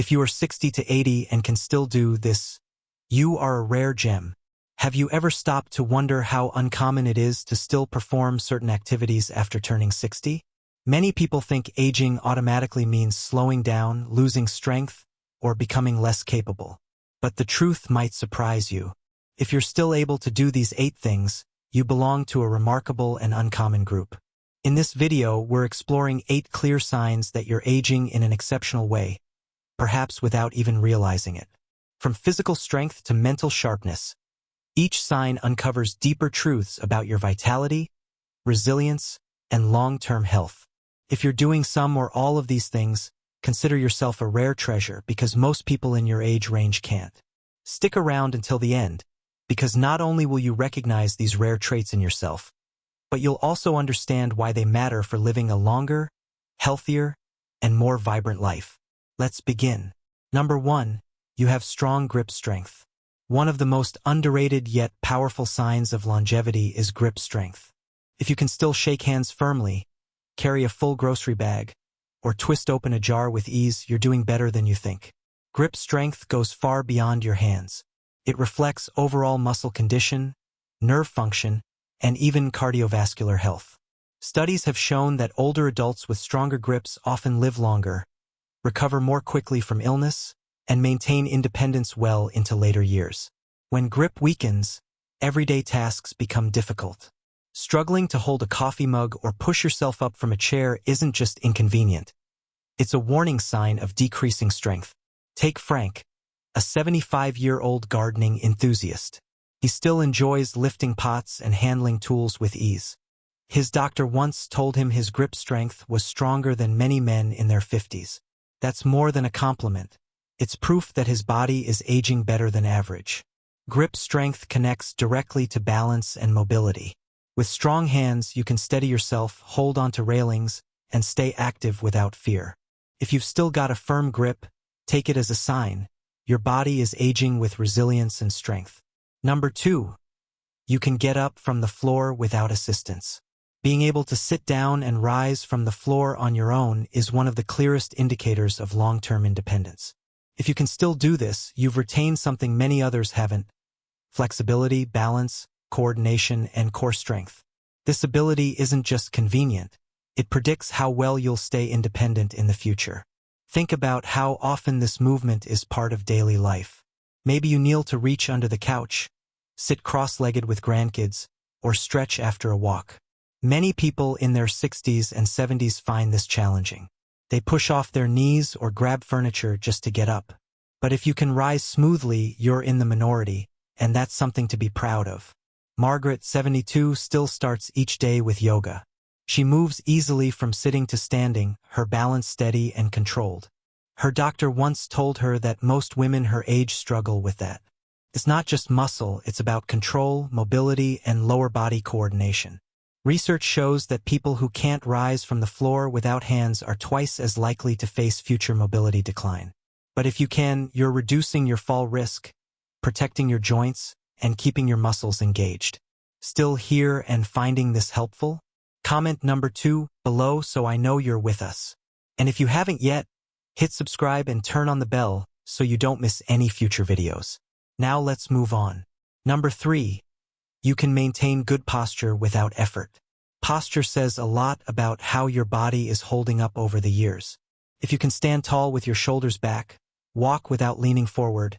If you are 60 to 80 and can still do this, you are a rare gem. Have you ever stopped to wonder how uncommon it is to still perform certain activities after turning 60? Many people think aging automatically means slowing down, losing strength, or becoming less capable. But the truth might surprise you. If you're still able to do these 8 things, you belong to a remarkable and uncommon group. In this video, we're exploring 8 clear signs that you're aging in an exceptional way, perhaps without even realizing it. From physical strength to mental sharpness, each sign uncovers deeper truths about your vitality, resilience, and long-term health. If you're doing some or all of these things, consider yourself a rare treasure because most people in your age range can't. Stick around until the end, because not only will you recognize these rare traits in yourself, but you'll also understand why they matter for living a longer, healthier, and more vibrant life. Let's begin. Number 1, you have strong grip strength. One of the most underrated yet powerful signs of longevity is grip strength. If you can still shake hands firmly, carry a full grocery bag, or twist open a jar with ease, you're doing better than you think. Grip strength goes far beyond your hands. It reflects overall muscle condition, nerve function, and even cardiovascular health. Studies have shown that older adults with stronger grips often live longer, recover more quickly from illness, and maintain independence well into later years. When grip weakens, everyday tasks become difficult. Struggling to hold a coffee mug or push yourself up from a chair isn't just inconvenient. It's a warning sign of decreasing strength. Take Frank, a 75-year-old gardening enthusiast. He still enjoys lifting pots and handling tools with ease. His doctor once told him his grip strength was stronger than many men in their 50s. That's more than a compliment. It's proof that his body is aging better than average. Grip strength connects directly to balance and mobility. With strong hands, you can steady yourself, hold onto railings, and stay active without fear. If you've still got a firm grip, take it as a sign. Your body is aging with resilience and strength. Number 2, you can get up from the floor without assistance. Being able to sit down and rise from the floor on your own is one of the clearest indicators of long-term independence. If you can still do this, you've retained something many others haven't: flexibility, balance, coordination, and core strength. This ability isn't just convenient, it predicts how well you'll stay independent in the future. Think about how often this movement is part of daily life. Maybe you kneel to reach under the couch, sit cross-legged with grandkids, or stretch after a walk. Many people in their 60s and 70s find this challenging. They push off their knees or grab furniture just to get up. But if you can rise smoothly, you're in the minority, and that's something to be proud of. Margaret, 72, still starts each day with yoga. She moves easily from sitting to standing, her balance steady and controlled. Her doctor once told her that most women her age struggle with that. It's not just muscle, it's about control, mobility, and lower body coordination. Research shows that people who can't rise from the floor without hands are twice as likely to face future mobility decline. But if you can, you're reducing your fall risk, protecting your joints, and keeping your muscles engaged. Still here and finding this helpful? Comment number 2 below so I know you're with us. And if you haven't yet, hit subscribe and turn on the bell so you don't miss any future videos. Now let's move on. Number 3, you can maintain good posture without effort. Posture says a lot about how your body is holding up over the years. If you can stand tall with your shoulders back, walk without leaning forward,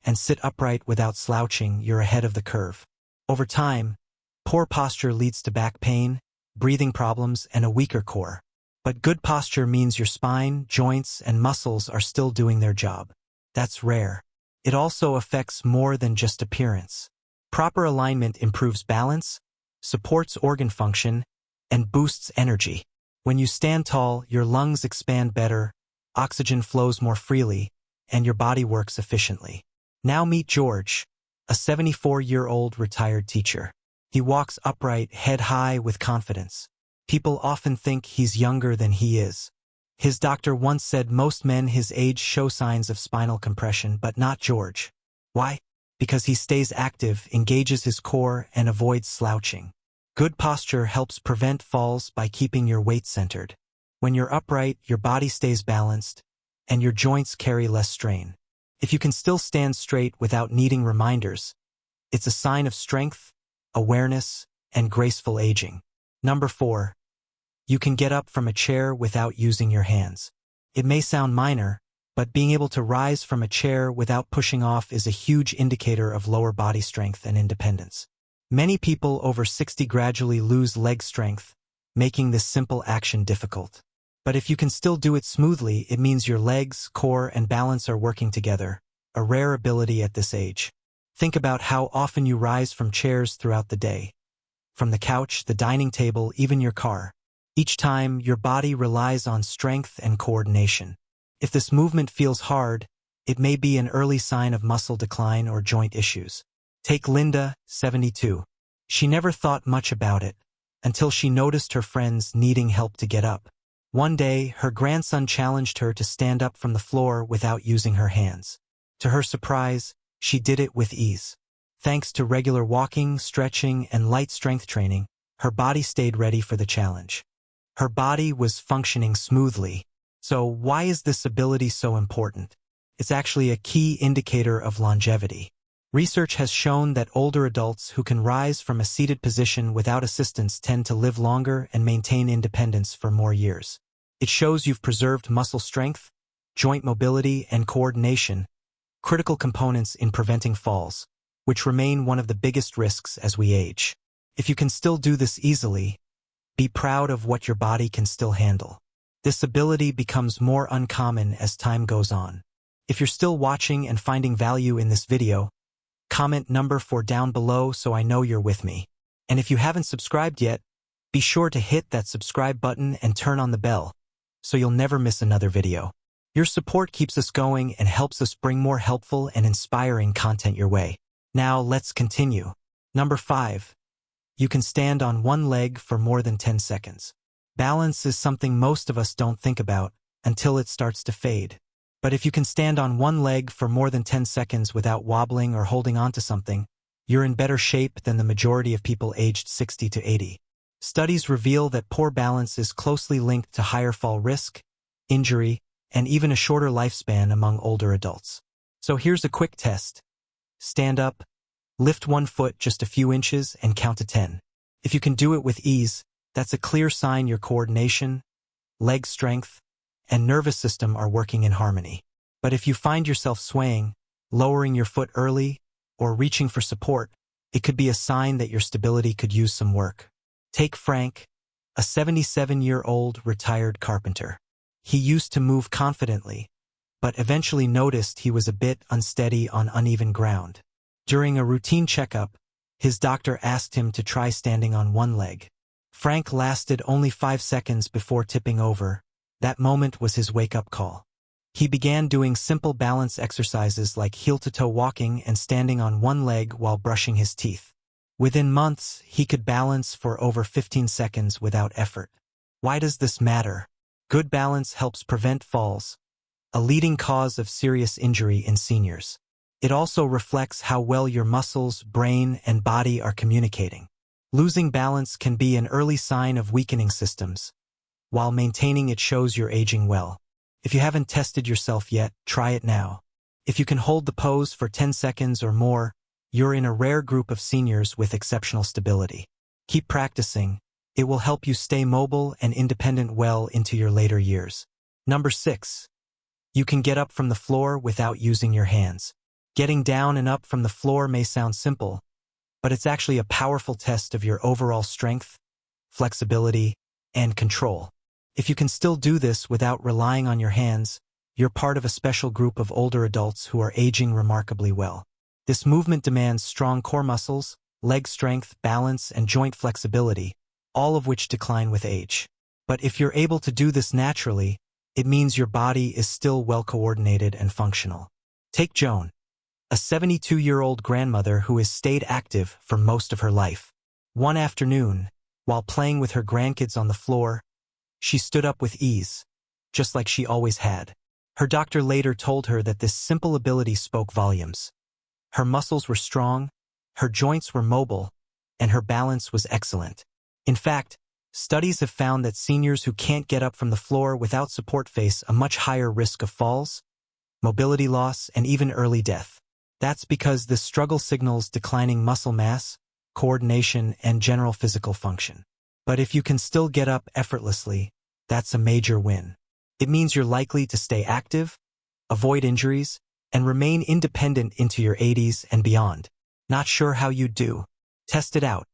and sit upright without slouching, you're ahead of the curve. Over time, poor posture leads to back pain, breathing problems, and a weaker core. But good posture means your spine, joints, and muscles are still doing their job. That's rare. It also affects more than just appearance. Proper alignment improves balance, supports organ function, and boosts energy. When you stand tall, your lungs expand better, oxygen flows more freely, and your body works efficiently. Now meet George, a 74-year-old retired teacher. He walks upright, head high with confidence. People often think he's younger than he is. His doctor once said most men his age show signs of spinal compression, but not George. Why? Because he stays active, engages his core, and avoids slouching. Good posture helps prevent falls by keeping your weight centered. When you're upright, your body stays balanced, and your joints carry less strain. If you can still stand straight without needing reminders, it's a sign of strength, awareness, and graceful aging. Number 4. You can get up from a chair without using your hands. It may sound minor, but being able to rise from a chair without pushing off is a huge indicator of lower body strength and independence. Many people over 60 gradually lose leg strength, making this simple action difficult. But if you can still do it smoothly, it means your legs, core, and balance are working together, a rare ability at this age. Think about how often you rise from chairs throughout the day. From the couch, the dining table, even your car. Each time, your body relies on strength and coordination. If this movement feels hard, it may be an early sign of muscle decline or joint issues. Take Linda, 72. She never thought much about it, until she noticed her friends needing help to get up. One day, her grandson challenged her to stand up from the floor without using her hands. To her surprise, she did it with ease. Thanks to regular walking, stretching, and light strength training, her body stayed ready for the challenge. Her body was functioning smoothly. So why is this ability so important? It's actually a key indicator of longevity. Research has shown that older adults who can rise from a seated position without assistance tend to live longer and maintain independence for more years. It shows you've preserved muscle strength, joint mobility, and coordination, critical components in preventing falls, which remain one of the biggest risks as we age. If you can still do this easily, be proud of what your body can still handle. This ability becomes more uncommon as time goes on. If you're still watching and finding value in this video, comment number 4 down below so I know you're with me. And if you haven't subscribed yet, be sure to hit that subscribe button and turn on the bell, so you'll never miss another video. Your support keeps us going and helps us bring more helpful and inspiring content your way. Now let's continue. Number 5. You can stand on one leg for more than 10 seconds. Balance is something most of us don't think about until it starts to fade. But if you can stand on one leg for more than 10 seconds without wobbling or holding onto something, you're in better shape than the majority of people aged 60 to 80. Studies reveal that poor balance is closely linked to higher fall risk, injury, and even a shorter lifespan among older adults. So here's a quick test. Stand up, lift one foot just a few inches, and count to 10. If you can do it with ease, that's a clear sign your coordination, leg strength, and nervous system are working in harmony. But if you find yourself swaying, lowering your foot early, or reaching for support, it could be a sign that your stability could use some work. Take Frank, a 77-year-old retired carpenter. He used to move confidently, but eventually noticed he was a bit unsteady on uneven ground. During a routine checkup, his doctor asked him to try standing on one leg. Frank lasted only 5 seconds before tipping over. That moment was his wake-up call. He began doing simple balance exercises like heel-to-toe walking and standing on one leg while brushing his teeth. Within months, he could balance for over 15 seconds without effort. Why does this matter? Good balance helps prevent falls, a leading cause of serious injury in seniors. It also reflects how well your muscles, brain, and body are communicating. Losing balance can be an early sign of weakening systems, while maintaining it shows you're aging well. If you haven't tested yourself yet, try it now. If you can hold the pose for 10 seconds or more, you're in a rare group of seniors with exceptional stability. Keep practicing. It will help you stay mobile and independent well into your later years. Number 6. You can get up from the floor without using your hands. Getting down and up from the floor may sound simple, but it's actually a powerful test of your overall strength, flexibility, and control. If you can still do this without relying on your hands, you're part of a special group of older adults who are aging remarkably well. This movement demands strong core muscles, leg strength, balance, and joint flexibility, all of which decline with age. But if you're able to do this naturally, it means your body is still well coordinated and functional. Take Joan, a 72-year-old grandmother who has stayed active for most of her life. One afternoon, while playing with her grandkids on the floor, she stood up with ease, just like she always had. Her doctor later told her that this simple ability spoke volumes. Her muscles were strong, her joints were mobile, and her balance was excellent. In fact, Studies have found that seniors who can't get up from the floor without support face a much higher risk of falls, mobility loss, and even early death. That's because this struggle signals declining muscle mass, coordination, and general physical function. But if you can still get up effortlessly, that's a major win. It means you're likely to stay active, avoid injuries, and remain independent into your 80s and beyond. Not sure how you'd do? Test it out.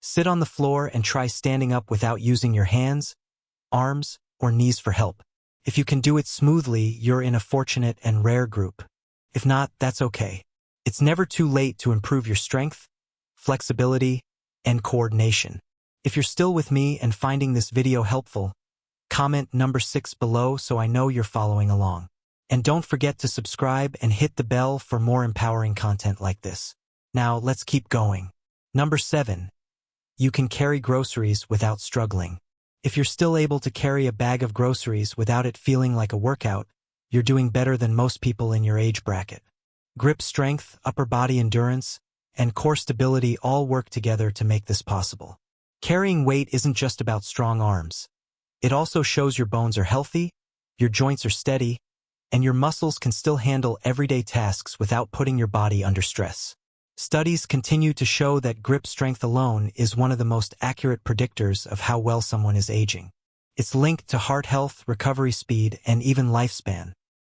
Sit on the floor and try standing up without using your hands, arms, or knees for help. If you can do it smoothly, you're in a fortunate and rare group. If not, that's okay. It's never too late to improve your strength, flexibility, and coordination. If you're still with me and finding this video helpful, comment number 6 below so I know you're following along. And don't forget to subscribe and hit the bell for more empowering content like this. Now, let's keep going. Number 7. You can carry groceries without struggling. If you're still able to carry a bag of groceries without it feeling like a workout, you're doing better than most people in your age bracket. Grip strength, upper body endurance, and core stability all work together to make this possible. Carrying weight isn't just about strong arms. It also shows your bones are healthy, your joints are steady, and your muscles can still handle everyday tasks without putting your body under stress. Studies continue to show that grip strength alone is one of the most accurate predictors of how well someone is aging. It's linked to heart health, recovery speed, and even lifespan.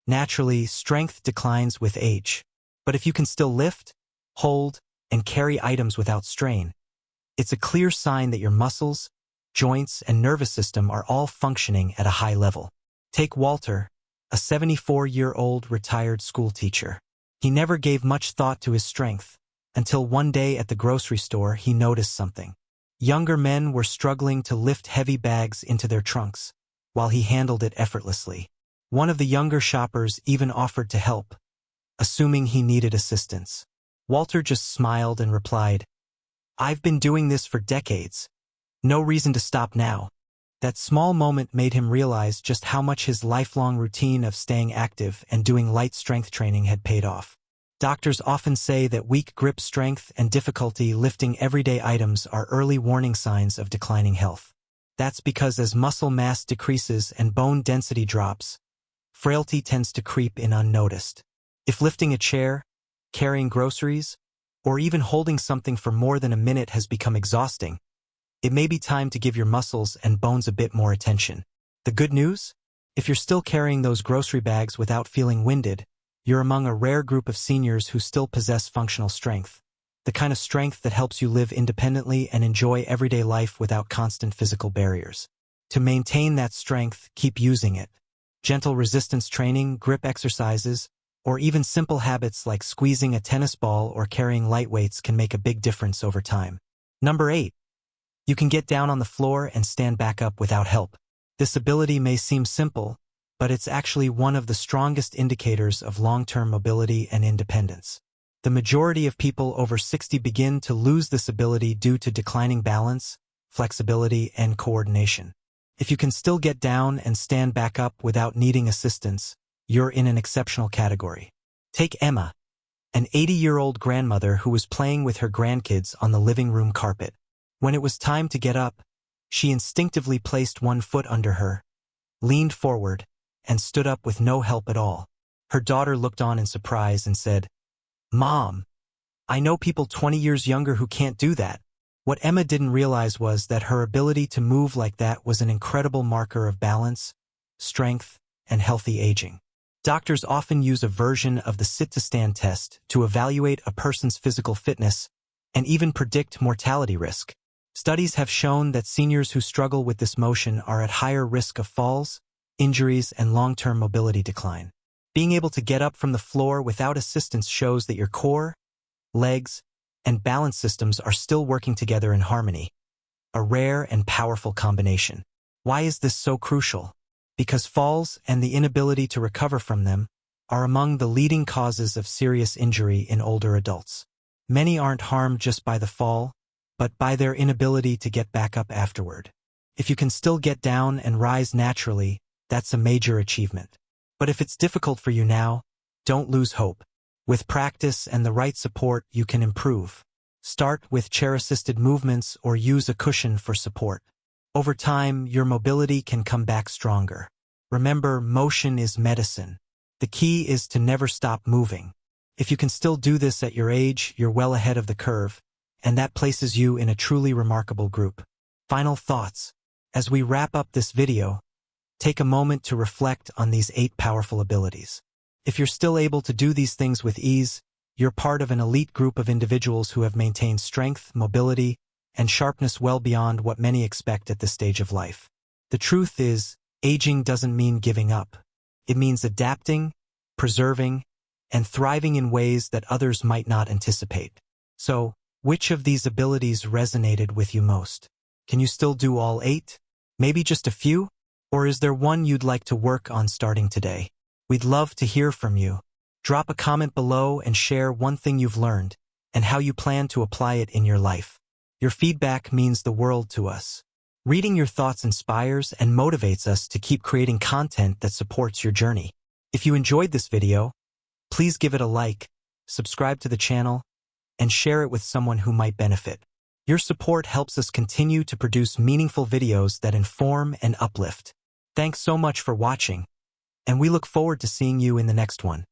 Naturally, strength declines with age. But if you can still lift, hold, and carry items without strain, it's a clear sign that your muscles, joints, and nervous system are all functioning at a high level. Take Walter, a 74-year-old retired school teacher. He never gave much thought to his strength, until one day at the grocery store he noticed something. Younger men were struggling to lift heavy bags into their trunks, while he handled it effortlessly. One of the younger shoppers even offered to help, assuming he needed assistance. Walter just smiled and replied, "I've been doing this for decades. No reason to stop now." That small moment made him realize just how much his lifelong routine of staying active and doing light strength training had paid off. Doctors often say that weak grip strength and difficulty lifting everyday items are early warning signs of declining health. That's because as muscle mass decreases and bone density drops, frailty tends to creep in unnoticed. If lifting a chair, carrying groceries, or even holding something for more than a minute has become exhausting, it may be time to give your muscles and bones a bit more attention. The good news? If you're still carrying those grocery bags without feeling winded, you're among a rare group of seniors who still possess functional strength, the kind of strength that helps you live independently and enjoy everyday life without constant physical barriers. To maintain that strength, keep using it. Gentle resistance training, grip exercises, or even simple habits like squeezing a tennis ball or carrying light weights can make a big difference over time. Number 8. You can get down on the floor and stand back up without help. This ability may seem simple, but it's actually one of the strongest indicators of long-term mobility and independence. The majority of people over 60 begin to lose this ability due to declining balance, flexibility, and coordination. If you can still get down and stand back up without needing assistance, you're in an exceptional category. Take Emma, an 80-year-old grandmother who was playing with her grandkids on the living room carpet. When it was time to get up, she instinctively placed one foot under her, leaned forward, and stood up with no help at all. Her daughter looked on in surprise and said, "Mom, I know people 20 years younger who can't do that." What Emma didn't realize was that her ability to move like that was an incredible marker of balance, strength, and healthy aging. Doctors often use a version of the sit-to-stand test to evaluate a person's physical fitness and even predict mortality risk. Studies have shown that seniors who struggle with this motion are at higher risk of falls, injuries, and long-term mobility decline. Being able to get up from the floor without assistance shows that your core, legs, and balance systems are still working together in harmony, a rare and powerful combination. Why is this so crucial? Because falls and the inability to recover from them are among the leading causes of serious injury in older adults. Many aren't harmed just by the fall, but by their inability to get back up afterward. If you can still get down and rise naturally, that's a major achievement. But if it's difficult for you now, don't lose hope. With practice and the right support, you can improve. Start with chair-assisted movements or use a cushion for support. Over time, your mobility can come back stronger. Remember, motion is medicine. The key is to never stop moving. If you can still do this at your age, you're well ahead of the curve, and that places you in a truly remarkable group. Final thoughts. As we wrap up this video, take a moment to reflect on these 8 powerful abilities. If you're still able to do these things with ease, you're part of an elite group of individuals who have maintained strength, mobility, and sharpness well beyond what many expect at this stage of life. The truth is, aging doesn't mean giving up. It means adapting, preserving, and thriving in ways that others might not anticipate. So, which of these abilities resonated with you most? Can you still do all 8? Maybe just a few? Or is there one you'd like to work on starting today? We'd love to hear from you. Drop a comment below and share one thing you've learned and how you plan to apply it in your life. Your feedback means the world to us. Reading your thoughts inspires and motivates us to keep creating content that supports your journey. If you enjoyed this video, please give it a like, subscribe to the channel, and share it with someone who might benefit. Your support helps us continue to produce meaningful videos that inform and uplift. Thanks so much for watching, and we look forward to seeing you in the next one.